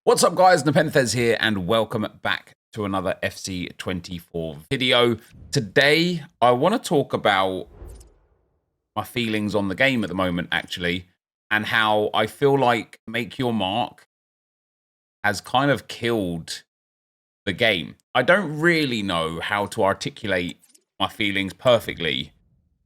What's up, guys? NepentheZ here, and welcome back to another FC24 video. Today, I want to talk about my feelings on the game at the moment, actually, and how I feel like Make Your Mark has kind of killed the game. I don't really know how to articulate my feelings perfectly,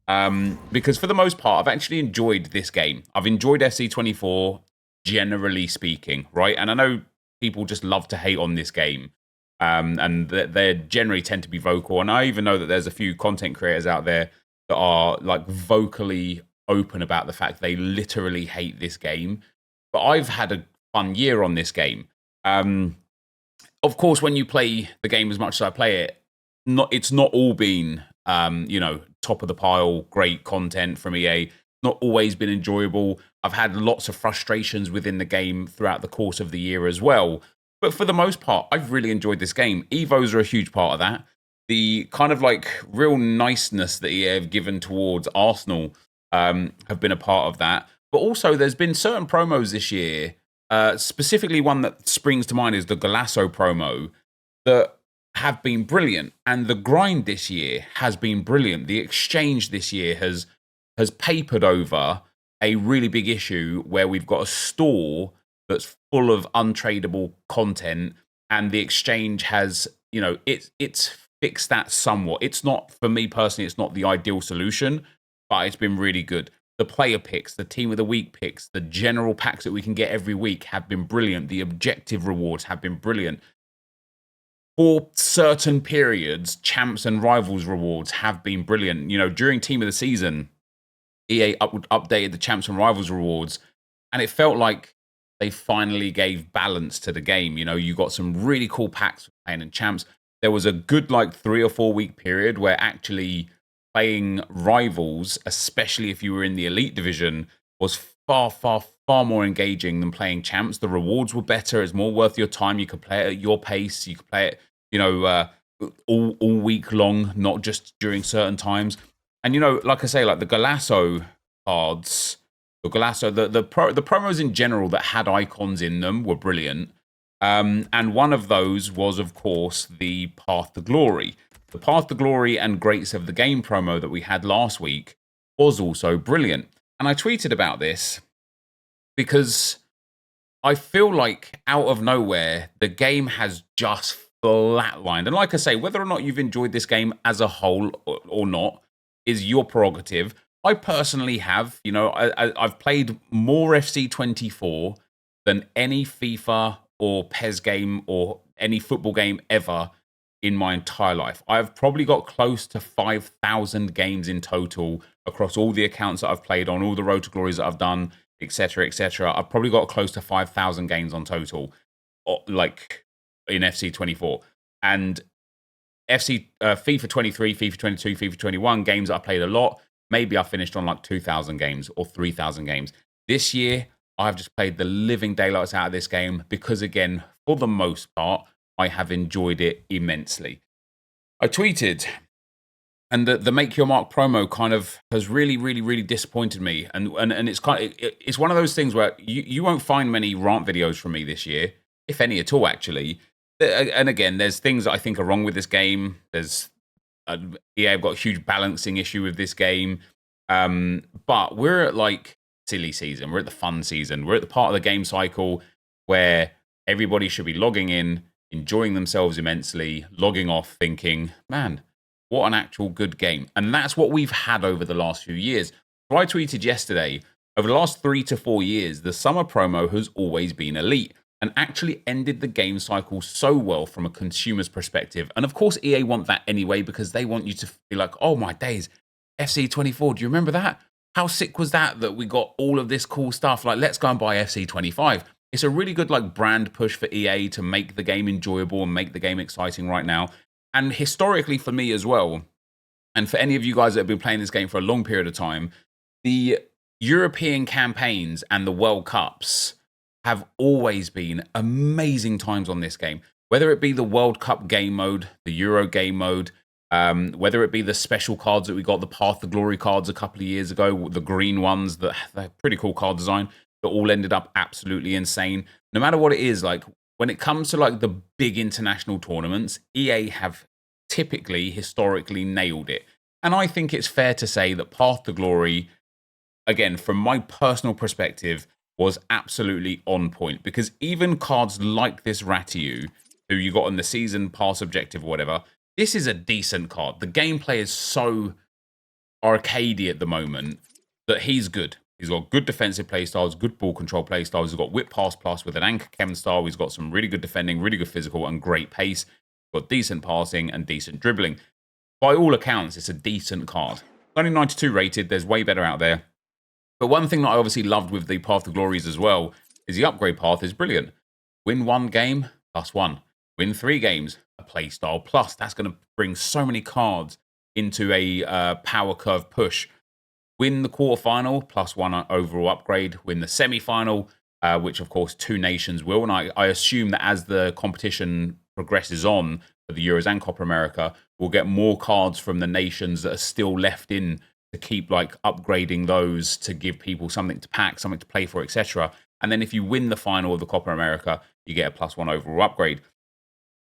because for the most part, I've actually enjoyed this game. I've enjoyed FC24, generally speaking, right? And I know people just love to hate on this game, and they generally tend to be vocal. And I even know that there's a few content creators out there that are like vocally open about the fact they literally hate this game. But I've had a fun year on this game. Of course, when you play the game as much as I play it, it's not all been top of the pile, great content from EA. Not always been enjoyable. I've had lots of frustrations within the game throughout the course of the year as well. But for the most part, I've really enjoyed this game. Evos are a huge part of that. The kind of like real niceness that EA have given towards Arsenal have been a part of that. But also there's been certain promos this year, specifically one that springs to mind is the Golasso promo, that have been brilliant. And the grind this year has been brilliant. The exchange this year has papered over a really big issue where we've got a store that's full of untradeable content, and the exchange has, it's fixed that somewhat. It's not, for me personally, it's not the ideal solution, but it's been really good. The player picks, the team of the week picks, the general packs that we can get every week have been brilliant. The objective rewards have been brilliant. For certain periods, champs and rivals rewards have been brilliant. During team of the season, EA updated the champs and rivals rewards, and it felt like they finally gave balance to the game. You got some really cool packs for playing in champs. There was a good 3 or 4 week period where actually playing rivals, especially if you were in the elite division, was far, far, far more engaging than playing champs. The rewards were better. It's more worth your time. You could play it at your pace. You could play it, all week long, not just during certain times. And like I say, like the Golasso cards, the promos in general that had icons in them were brilliant. And one of those was, of course, the Path to Glory. The Path to Glory and Greats of the Game promo that we had last week was also brilliant. And I tweeted about this because I feel like out of nowhere, the game has just flatlined. And like I say, whether or not you've enjoyed this game as a whole or not is your prerogative. I personally have, I've played more FC24 than any FIFA or PES game or any football game ever in my entire life. I've probably got close to 5,000 games in total across all the accounts that I've played on, all the Road to Glories that I've done, etc., etc. I've probably got close to 5,000 games on total, like in FC24. And FIFA 23, FIFA 22, FIFA 21 games that I played a lot. Maybe I finished on 2,000 games or 3,000 games. This year, I've just played the living daylights out of this game because, again, for the most part, I have enjoyed it immensely. I tweeted, and the Make Your Mark promo kind of has really, really, really disappointed me. And it's it's one of those things where you won't find many rant videos from me this year, if any at all, actually. And again, there's things that I think are wrong with this game. There's EA have got a huge balancing issue with this game. But we're at silly season. We're at the fun season. We're at the part of the game cycle where everybody should be logging in, enjoying themselves immensely, logging off thinking, man, what an actual good game. And that's what we've had over the last few years. So I tweeted yesterday, over the last 3 to 4 years, the summer promo has always been elite and actually ended the game cycle so well from a consumer's perspective. And of course, EA want that anyway, because they want you to be like, oh my days, FC24, do you remember that? How sick was that we got all of this cool stuff? Let's go and buy FC25. It's a really good brand push for EA to make the game enjoyable and make the game exciting right now. And historically for me as well, and for any of you guys that have been playing this game for a long period of time, the European campaigns and the World Cups have always been amazing times on this game. Whether it be the World Cup game mode, the Euro game mode, whether it be the special cards that we got, the Path to Glory cards a couple of years ago, the green ones, they're pretty cool card design, that all ended up absolutely insane. No matter what it is, when it comes to like the big international tournaments, EA have typically, historically nailed it. And I think it's fair to say that Path to Glory, again, from my personal perspective, was absolutely on point. Because even cards like this Ratu, who you got on the season pass objective or whatever, this is a decent card. The gameplay is so arcadey at the moment that he's good. He's got good defensive playstyles, good ball control playstyles. He's got whip pass plus with an anchor chem style. He's got some really good defending, really good physical, and great pace. He's got decent passing and decent dribbling. By all accounts, it's a decent card. Only 92 rated. There's way better out there. But one thing that I obviously loved with the Path to Glories as well is the upgrade path is brilliant. Win 1 game, +1. Win 3 games, a playstyle plus. That's going to bring so many cards into a power curve push. Win the quarterfinal, +1 overall upgrade. Win the semi-final, which of course 2 nations will. And I assume that as the competition progresses on for the Euros and Copa America, we'll get more cards from the nations that are still left in to keep like upgrading those to give people something to pack, something to play for, etc. And then if you win the final of the Copa America, you get a +1 overall upgrade.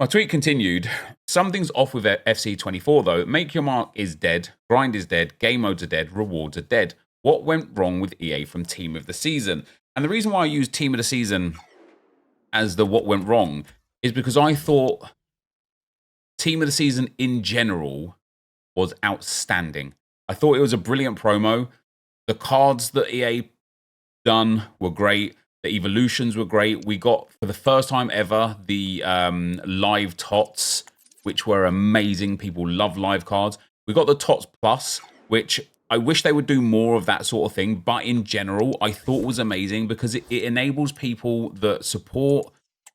My tweet continued. Something's off with FC24 though. Make your mark is dead, grind is dead, game modes are dead, rewards are dead. What went wrong with EA from Team of the Season? And the reason why I use Team of the Season as the what went wrong is because I thought Team of the Season in general was outstanding. I thought it was a brilliant promo. The cards that EA done were great. The evolutions were great. We got, for the first time ever, the live TOTS, which were amazing. People love live cards. We got the TOTS Plus, which I wish they would do more of that sort of thing. But in general, I thought was amazing because it enables people that support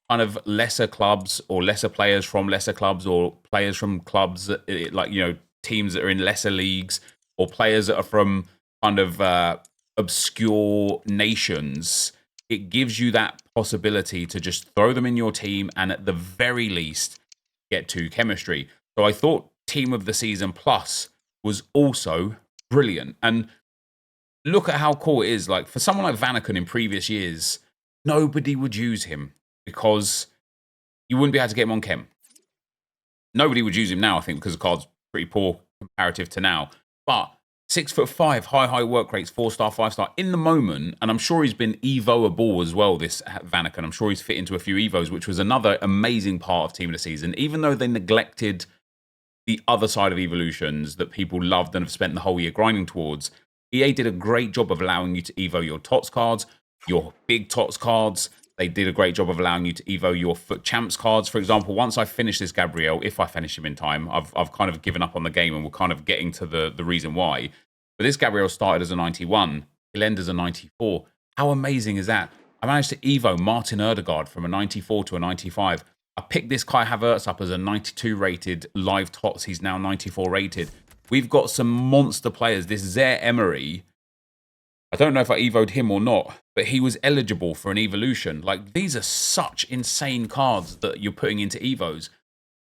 kind of lesser clubs or lesser players from lesser clubs or players from clubs that, like, you know, teams that are in lesser leagues or players that are from kind of obscure nations. It gives you that possibility to just throw them in your team and at the very least get to chemistry. So I thought Team of the Season Plus was also brilliant. And look at how cool it is. Like for someone like Vanaken in previous years, nobody would use him because you wouldn't be able to get him on chem. Nobody would use him now, I think, because the card's pretty poor comparative to now. But 6'5", high work rates, 4-star, 5-star in the moment, and I'm sure he's been Evo-able as well, this Vanaken. I'm sure he's fit into a few Evos, which was another amazing part of Team of the Season, even though they neglected the other side of evolutions that people loved and have spent the whole year grinding towards. EA did a great job of allowing you to Evo your TOTS cards, your big TOTS cards. They did a great job of allowing you to Evo your FUT Champs cards. For example, once I finish this Gabriel, if I finish him in time, I've kind of given up on the game and we're kind of getting to the reason why. But this Gabriel started as a 91. He'll end as a 94. How amazing is that? I managed to Evo Martin Erdegaard from a 94 to a 95. I picked this Kai Havertz up as a 92 rated live TOTS. He's now 94 rated. We've got some monster players. This Zaire Emery, I don't know if I evoed him or not, but he was eligible for an evolution. Like, these are such insane cards that you're putting into evos.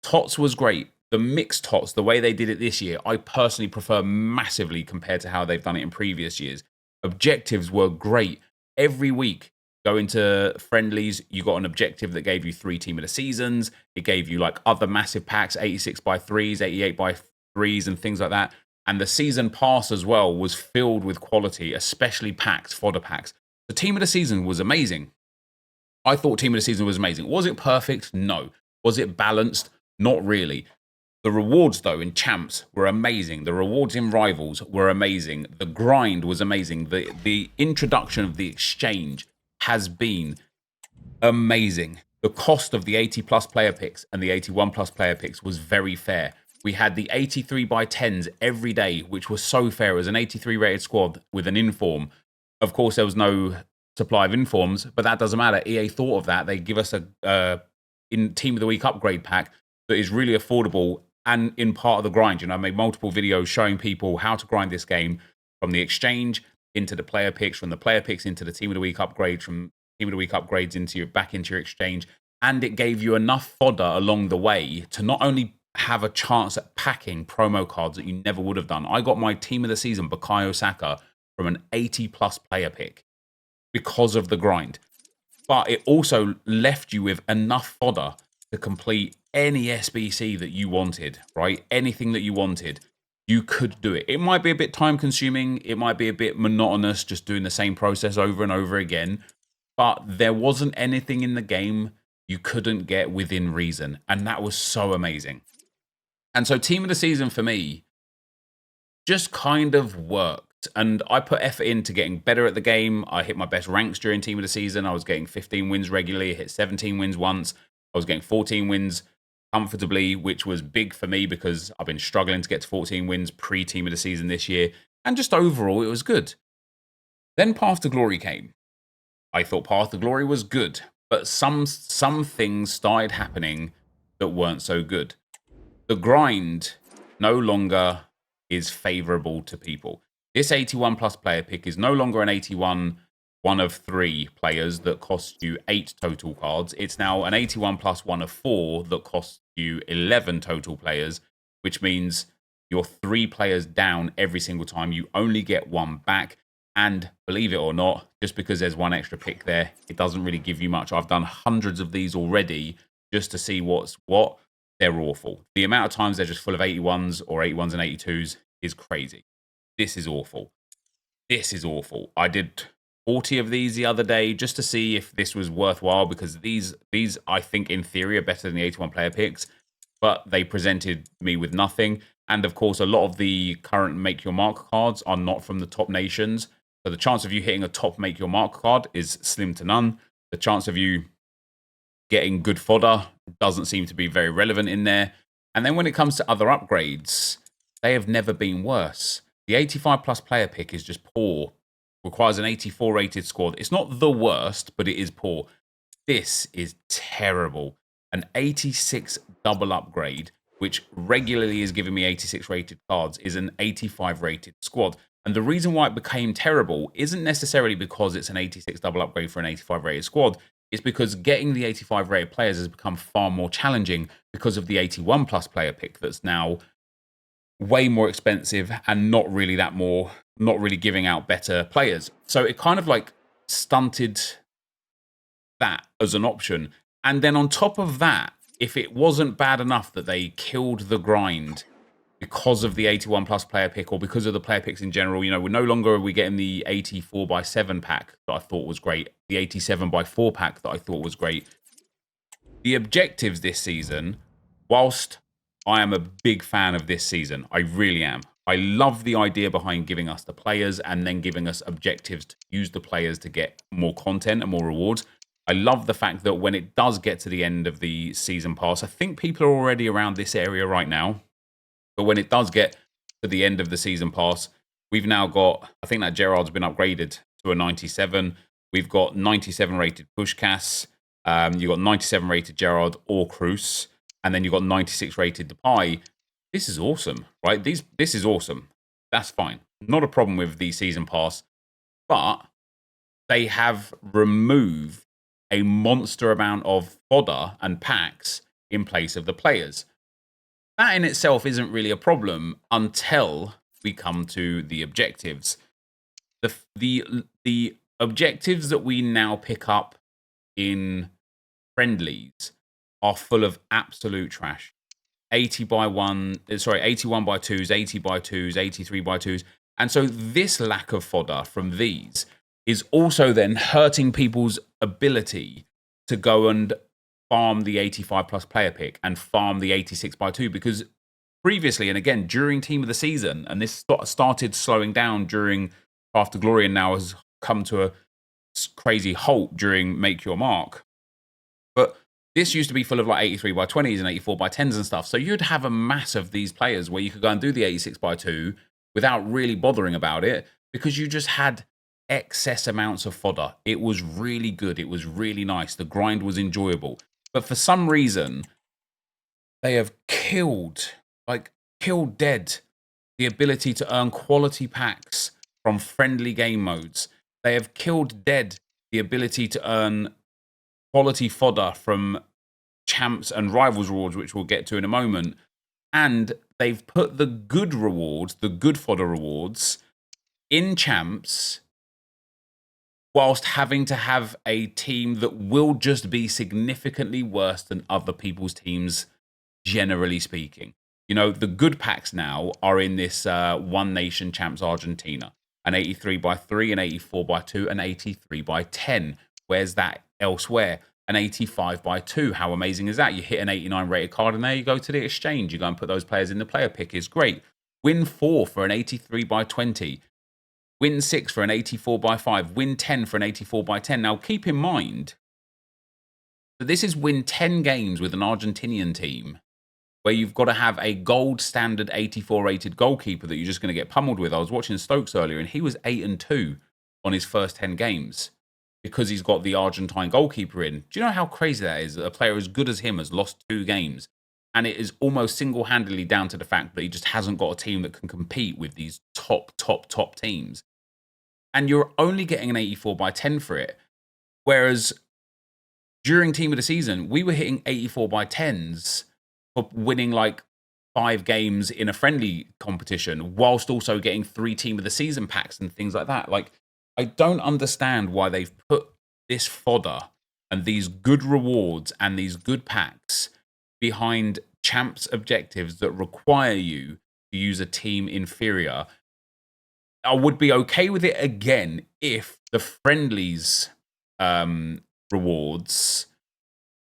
TOTS was great. The mixed TOTS, the way they did it this year, I personally prefer massively compared to how they've done it in previous years. Objectives were great. Every week, go into friendlies, you got an objective that gave you 3 Team of the Seasons. It gave you like other massive packs, 86 by 3s, 88 by 3s, and things like that. And the season pass as well was filled with quality, especially packs, fodder packs. The Team of the Season was amazing. I thought Team of the Season was amazing. Was it perfect? No. Was it balanced? Not really. The rewards, though, in Champs were amazing. The rewards in Rivals were amazing. The grind was amazing. The introduction of the exchange has been amazing. The cost of the 80+ player picks and the 81+ player picks was very fair. We had the 83 by 10s every day, which was so fair. As an 83 rated squad with an inform. Of course, there was no supply of informs, but that doesn't matter. EA thought of that. They give us a in Team of the Week upgrade pack that is really affordable and in part of the grind. You know, I made multiple videos showing people how to grind this game from the exchange into the player picks, from the player picks into the Team of the Week upgrade, from Team of the Week upgrades into back into your exchange. And it gave you enough fodder along the way to not only have a chance at packing promo cards that you never would have done. I got my Team of the Season, Bukayo Saka, from an 80+ player pick because of the grind. but it also left you with enough fodder to complete any SBC that you wanted, right? Anything that you wanted, you could do it. It might be a bit time consuming. It might be a bit monotonous, just doing the same process over and over again. But there wasn't anything in the game you couldn't get within reason. And that was so amazing. And so team of the season for me just kind of worked. And I put effort into getting better at the game. I hit my best ranks during team of the season. I was getting 15 wins regularly. I hit 17 wins once. I was getting 14 wins comfortably, which was big for me because I've been struggling to get to 14 wins pre-team of the season this year. And just overall, it was good. Then Path to Glory came. I thought Path to Glory was good, but some things started happening that weren't so good. The grind no longer is favorable to people. This 81 plus player pick is no longer an 81 one of 3 players that costs you 8 total cards. It's now an 81 plus one of 4 that costs you 11 total players, which means you're 3 players down every single time. You only get 1 back. And believe it or not, just because there's 1 extra pick there, it doesn't really give you much. I've done hundreds of these already just to see what's what. They're awful. The amount of times they're just full of 81s or 81s and 82s is crazy. This is awful. This is awful. I did 40 of these the other day just to see if this was worthwhile, because these I think in theory are better than the 81 player picks, but they presented me with nothing. And of course, a lot of the current Make Your Mark cards are not from the top nations. So the chance of you hitting a top Make Your Mark card is slim to none. The chance of you getting good fodder doesn't seem to be very relevant in there. And then when it comes to other upgrades, they have never been worse. The 85 plus player pick is just poor. Requires an 84 rated squad. It's not the worst, but it is poor. This is terrible. An 86 double upgrade, which regularly is giving me 86 rated cards, is an 85 rated squad. And the reason why it became terrible isn't necessarily because it's an 86 double upgrade for an 85 rated squad. It's because getting the 85 rated players has become far more challenging because of the 81 plus player pick that's now way more expensive and not really giving out better players. So it kind of like stunted that as an option. And then on top of that, if it wasn't bad enough that they killed the grind because of the 81 plus player pick or because of the player picks in general, you know, we're no longer getting the 84 by 7 pack that I thought was great, the 87 by 4 pack that I thought was great. The objectives this season, whilst I am a big fan of this season, I really am. I love the idea behind giving us the players and then giving us objectives to use the players to get more content and more rewards. I love the fact that when it does get to the end of the season pass, I think people are already around this area right now. But when it does get to the end of the season pass, we've now got, I think that Gerard's been upgraded to a 97. We've got 97 rated Pushkas. You've got 97 rated Gerard or Cruz. And then you've got 96 rated Depay. This is awesome, right? This is awesome. That's fine. Not a problem with the season pass. But they have removed a monster amount of fodder and packs in place of the players. That in itself isn't really a problem until we come to the objectives. The objectives that we now pick up in friendlies are full of absolute trash. 81 by 2s, 80 by 2s, 83 by 2s. And so this lack of fodder from these is also then hurting people's ability to go and farm the 85 plus player pick and farm the 86 by 2, because previously, and again, during team of the season, and this started slowing down during Path to Glory and now has come to a crazy halt during Make Your Mark. But this used to be full of like 83 by 20s and 84 by 10s and stuff. So you'd have a mass of these players where you could go and do the 86 by 2 without really bothering about it because you just had excess amounts of fodder. It was really good. It was really nice. The grind was enjoyable. But for some reason, they have killed dead the ability to earn quality packs from friendly game modes. They have killed dead the ability to earn quality fodder from champs and rivals rewards, which we'll get to in a moment. And they've put the good rewards, the good fodder rewards, in champs whilst having to have a team that will just be significantly worse than other people's teams, generally speaking. You know, the good packs now are in this One Nation Champs Argentina, an 83 by 3, an 84 by 2, an 83 by 10. Where's that elsewhere? An 85 by 2. How amazing is that? You hit an 89 rated card and there you go to the exchange. You go and put those players in the player pick. It's great. Win 4 for an 83 by 20. Win 6 for an 84 by 5. Win 10 for an 84 by 10. Now, keep in mind that this is win 10 games with an Argentinian team where you've got to have a gold standard 84 rated goalkeeper that you're just going to get pummeled with. I was watching Stokes earlier and he was 8-2 on his first 10 games because he's got the Argentine goalkeeper in. Do you know how crazy that is? That a player as good as him has lost 2 games. And it is almost single-handedly down to the fact that he just hasn't got a team that can compete with these top teams. And you're only getting an 84 by 10 for it. Whereas during Team of the Season, we were hitting 84 by 10s for winning like 5 games in a friendly competition, whilst also getting 3 Team of the Season packs and things like that. Like, I don't understand why they've put this fodder and these good rewards and these good packs behind champs objectives that require you to use a team inferior. I would be okay with it again if the friendlies rewards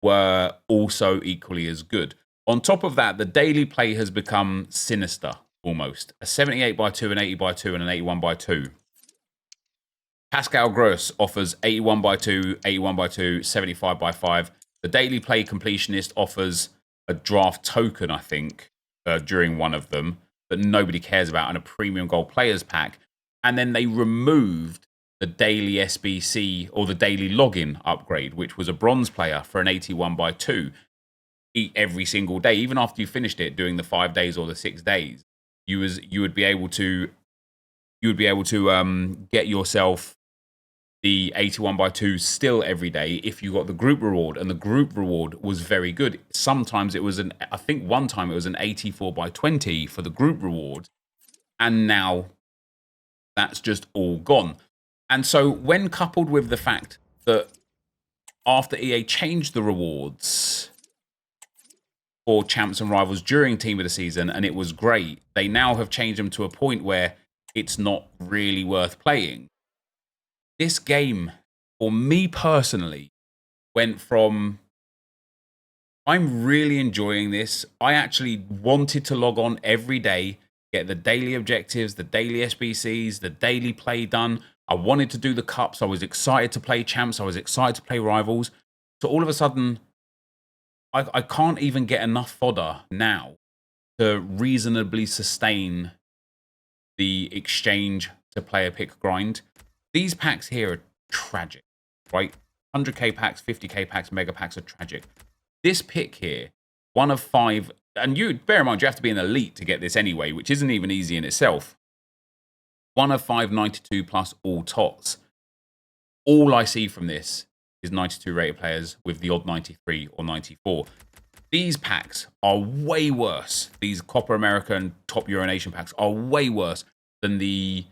were also equally as good. On top of that, the daily play has become sinister almost. A 78 by 2, an 80 by 2, and an 81 by 2. Pascal Gross offers 81 by 2, 81 by 2, 75 by 5. The daily play completionist offers a draft token, I think, during one of them that nobody cares about, and a premium gold players pack. And then they removed the daily SBC or the daily login upgrade, which was a bronze player for an 81 by 2. Every single day, even after you finished it, doing the 5 days or the 6 days, you would be able to get yourself the 81 by 2 still every day if you got the group reward, and the group reward was very good. Sometimes it was I think one time it was an 84 by 20 for the group reward, and now that's just all gone. And so when coupled with the fact that after EA changed the rewards for champs and rivals during Team of the Season, and it was great, they now have changed them to a point where it's not really worth playing. This game, for me personally, went from I'm really enjoying this. I actually wanted to log on every day, get the daily objectives, the daily SBCs, the daily play done. I wanted to do the cups. I was excited to play champs. I was excited to play rivals. So all of a sudden, I can't even get enough fodder now to reasonably sustain the exchange to player pick grind. These packs here are tragic, right? 100k packs, 50k packs, mega packs are tragic. This pick here, 1 of 5, and you bear in mind you have to be an elite to get this anyway, which isn't even easy in itself. 1 of 5 92 plus all tots. All I see from this is 92 rated players with the odd 93 or 94. These packs are way worse. These Copa America and Top Euro Nation packs are way worse than the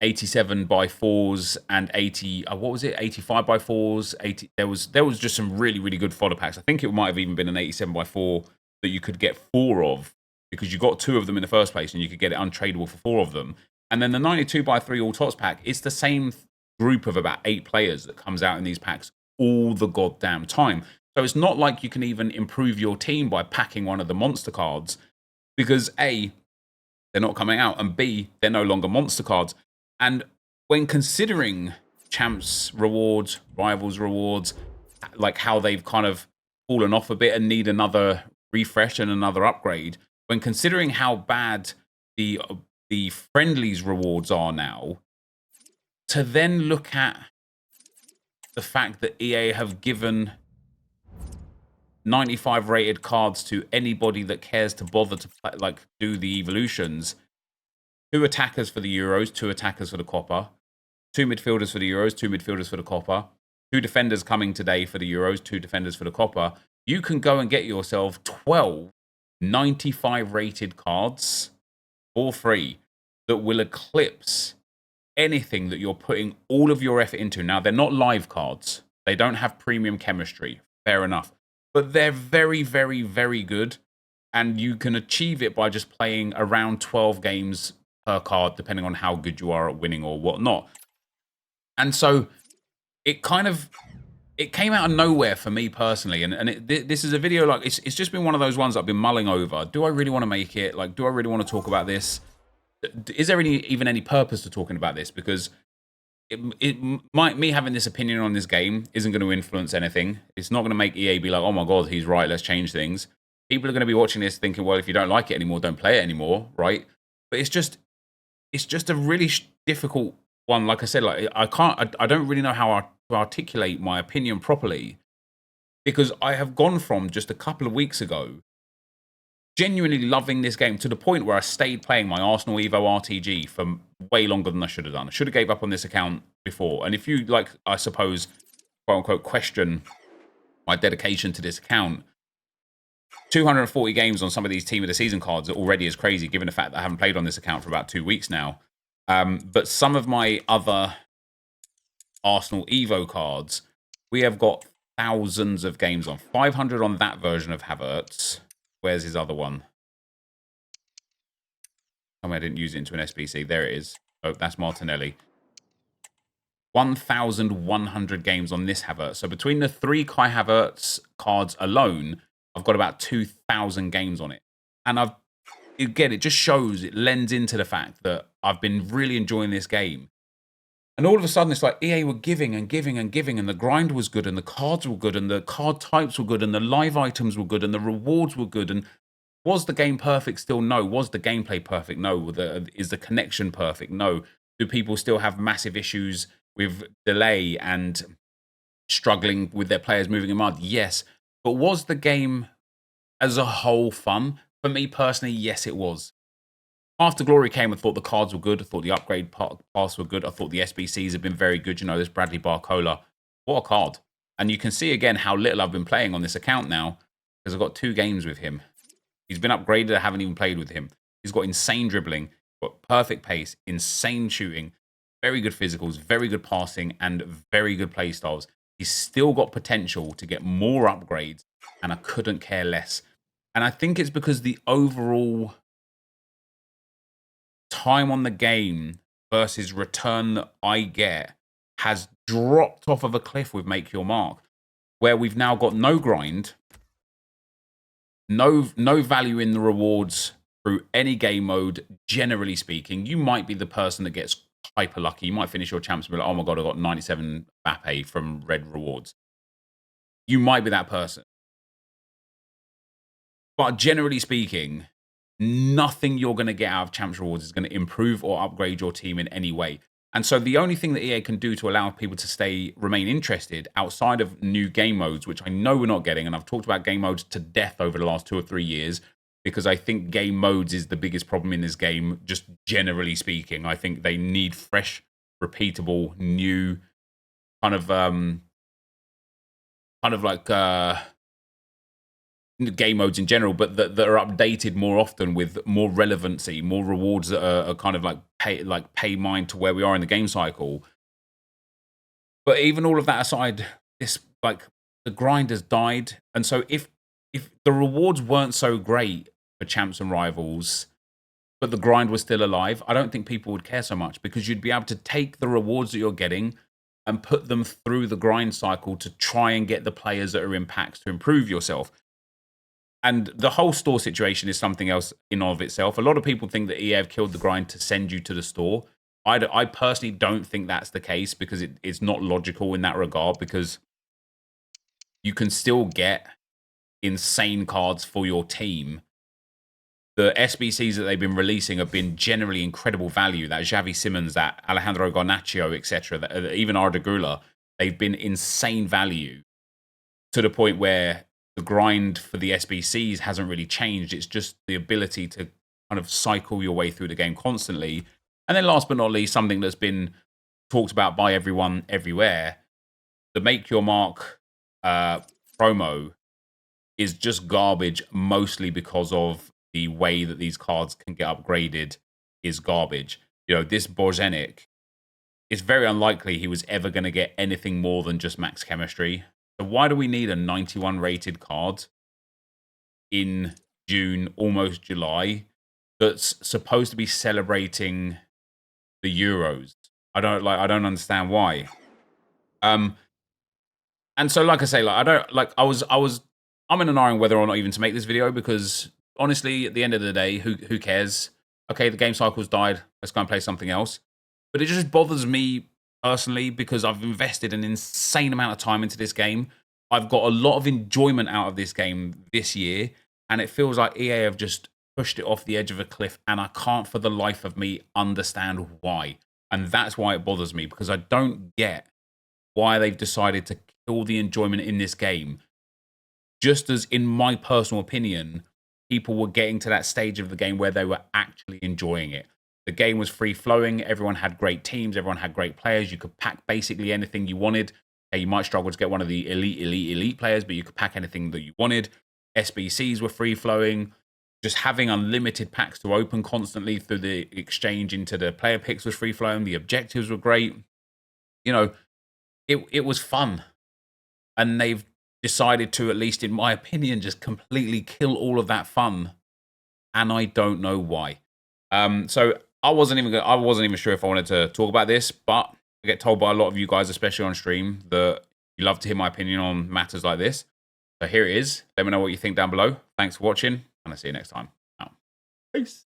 87 by 4s and 80, what was it? 85 by 4s. 80. There was just some really good fodder packs. I think it might have even been an 87 by 4 that you could get 4 of because you got 2 of them in the first place and you could get it untradeable for 4 of them. And then the 92 by 3 all tots pack, it's the same group of about 8 players that comes out in these packs all the goddamn time. So it's not like you can even improve your team by packing one of the monster cards because A, they're not coming out, and B, they're no longer monster cards. And when considering champs rewards, rivals rewards, like how they've kind of fallen off a bit and need another refresh and another upgrade, when considering how bad the friendlies rewards are now, to then look at the fact that EA have given 95 rated cards to anybody that cares to bother to play, like do the evolutions. 2 attackers for the Euros, 2 attackers for the Copa, 2 midfielders for the Euros, 2 midfielders for the Copa, 2 defenders coming today for the Euros, 2 defenders for the Copa. You can go and get yourself 12 95 rated cards for free that will eclipse anything that you're putting all of your effort into. Now, they're not live cards. They don't have premium chemistry. Fair enough. But they're very, very, very good. And you can achieve it by just playing around 12 games per card, depending on how good you are at winning or whatnot. And so it kind of, it came out of nowhere for me personally. And this is a video, like, it's just been one of those ones I've been mulling over. Do I really want to make it? Like, do I really want to talk about this? Is there even any purpose to talking about this? Because me having this opinion on this game isn't going to influence anything. It's not going to make EA be like, oh my God, he's right, let's change things. People are going to be watching this thinking, well, if you don't like it anymore, don't play it anymore, right? But it's just a really difficult one. Like I said, like I don't really know how to articulate my opinion properly, because I have gone from just a couple of weeks ago genuinely loving this game to the point where I stayed playing my Arsenal Evo RTG for way longer than I should have done. I should have gave up on this account before. And if you, like, I suppose, quote unquote, question my dedication to this account, 240 games on some of these Team of the Season cards already is crazy, given the fact that I haven't played on this account for about 2 weeks now. But some of my other Arsenal Evo cards, we have got thousands of games on. 500 on that version of Havertz. Where's his other one? Oh, I didn't use it into an SBC. There it is. Oh, that's Martinelli. 1,100 games on this Havertz. So between the 3 Kai Havertz cards alone, I've got about 2,000 games on it. And again, it just shows, it lends into the fact that I've been really enjoying this game. And all of a sudden, it's like EA were giving and giving and giving, and the grind was good, and the cards were good, and the card types were good, and the live items were good, and the rewards were good. And was the game perfect? Still no. Was the gameplay perfect? No. Is the connection perfect? No. Do people still have massive issues with delay and struggling with their players moving in mud? Yes. But was the game as a whole fun? For me personally, yes, it was. After Glory came, I thought the cards were good. I thought the upgrade paths were good. I thought the SBCs have been very good. You know, this Bradley Barcola, what a card. And you can see again how little I've been playing on this account now, because I've got 2 games with him. He's been upgraded. I haven't even played with him. He's got insane dribbling, got perfect pace, insane shooting, very good physicals, very good passing, and very good play styles. He's still got potential to get more upgrades, and I couldn't care less. And I think it's because the overall time on the game versus return that I get has dropped off of a cliff with Make Your Mark, where we've now got no grind, no value in the rewards through any game mode. Generally speaking, you might be the person that gets hyper lucky. You might finish your champs and be like, oh my God, I got 97 Mbappe from red rewards. You might be that person. But generally speaking, nothing you're going to get out of champs rewards is going to improve or upgrade your team in any way. And so the only thing that EA can do to allow people to remain interested outside of new game modes, which I know we're not getting, and I've talked about game modes to death over the last 2 or 3 years, because I think game modes is the biggest problem in this game, just generally speaking. I think they need fresh, repeatable, new kind of game modes in general, but that are updated more often with more relevancy, more rewards that are kind of pay mind to where we are in the game cycle. But even all of that aside, the grind has died. And so if the rewards weren't so great for champs and rivals, but the grind was still alive, I don't think people would care so much, because you'd be able to take the rewards that you're getting and put them through the grind cycle to try and get the players that are in packs to improve yourself. And the whole store situation is something else in of itself. A lot of people think that EA have killed the grind to send you to the store. I personally don't think that's the case, because it's not logical in that regard, because you can still get insane cards for your team. The SBCs that they've been releasing have been generally incredible value. That Xavi Simons, that Alejandro Garnacho, etc., even Arda Güler, they've been insane value, to the point where the grind for the SBCs hasn't really changed. It's just the ability to kind of cycle your way through the game constantly. And then last but not least, something that's been talked about by everyone everywhere, the Make Your Mark promo is just garbage, mostly because of the way that these cards can get upgraded is garbage. You know, this Borzenic it's very unlikely he was ever going to get anything more than just max chemistry. So why do we need a 91 rated card in June, almost July, that's supposed to be celebrating the Euros? I don't understand why. And so, like I say, I'm in an iron whether or not even to make this video, because honestly, at the end of the day, who cares? Okay, the game cycle's died. Let's go and play something else. But it just bothers me personally because I've invested an insane amount of time into this game. I've got a lot of enjoyment out of this game this year, and it feels like EA have just pushed it off the edge of a cliff, and I can't for the life of me understand why. And that's why it bothers me, because I don't get why they've decided to kill the enjoyment in this game. Just as, in my personal opinion, people were getting to that stage of the game where they were actually enjoying it. The game was free-flowing. Everyone had great teams. Everyone had great players. You could pack basically anything you wanted. You might struggle to get one of the elite players, but you could pack anything that you wanted. SBCs were free-flowing. Just having unlimited packs to open constantly through the exchange into the player picks was free-flowing. The objectives were great. You know, it was fun. And they've decided to, at least in my opinion, just completely kill all of that fun. And I don't know why. So I wasn't even sure if I wanted to talk about this, but I get told by a lot of you guys, especially on stream, that you love to hear my opinion on matters like this. So here it is. Let me know what you think down below. Thanks for watching, and I'll see you next time. Out. Peace.